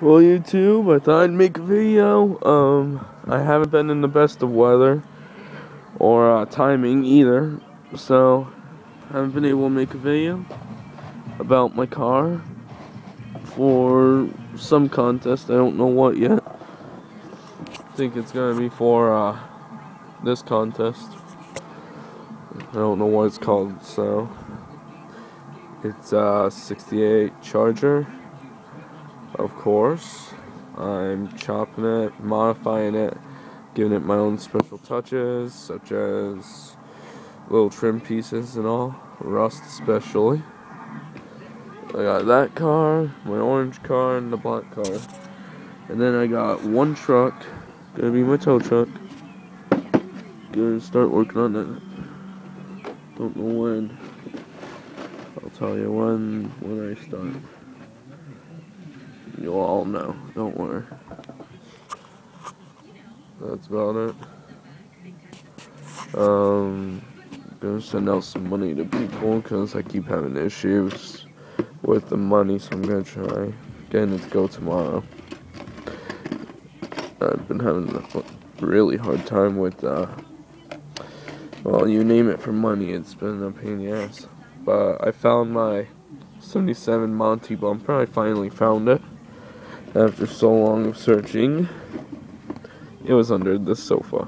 Well, YouTube, I thought I'd make a video. I haven't been in the best of weather or timing either, so I haven't been able to make a video about my car for some contest. I don't know what yet. I think it's gonna be for this contest. I don't know what it's called, so it's a 68 Charger. Of course, I'm chopping it, modifying it, giving it my own special touches, such as little trim pieces and all, rust especially. I got that car, my orange car, and the black car. And then I got one truck, gonna be my tow truck. Gonna start working on that. Don't know when. I'll tell you when I start. You'll all know, don't worry. That's about it. Gonna send out some money to people because I keep having issues with the money, so I'm gonna try getting it to go tomorrow. I've been having a really hard time with, well, you name it for money, it's been a pain in the ass. But I found my 77 Monty bumper, I finally found it. After so long of searching, it was under the sofa.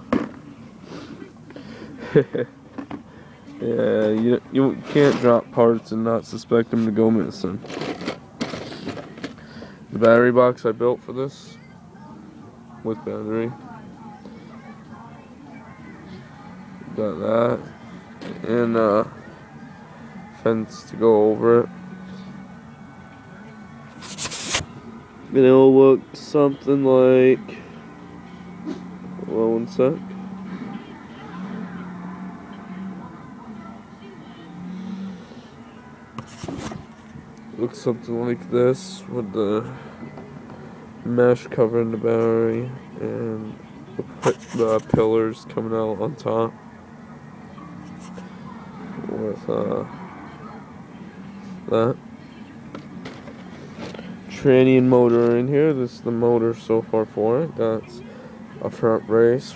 Yeah, you can't drop parts and not suspect them to go missing. The battery box I built for this, with battery. Got that, and fence to go over it. And it'll look something like, well, one sec. Looks something like this with the mesh covering the battery and the pillars coming out on top with that. Tranny and motor in here. This is the motor so far for it. That's a front brace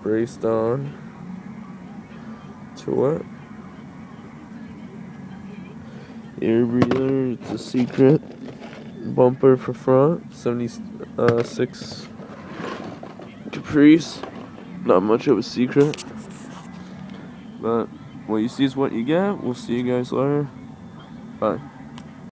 braced on to it. Air breather, it's a secret. Bumper for front, 76 Caprice. Not much of a secret, but what you see is what you get. We'll see you guys later. Bye.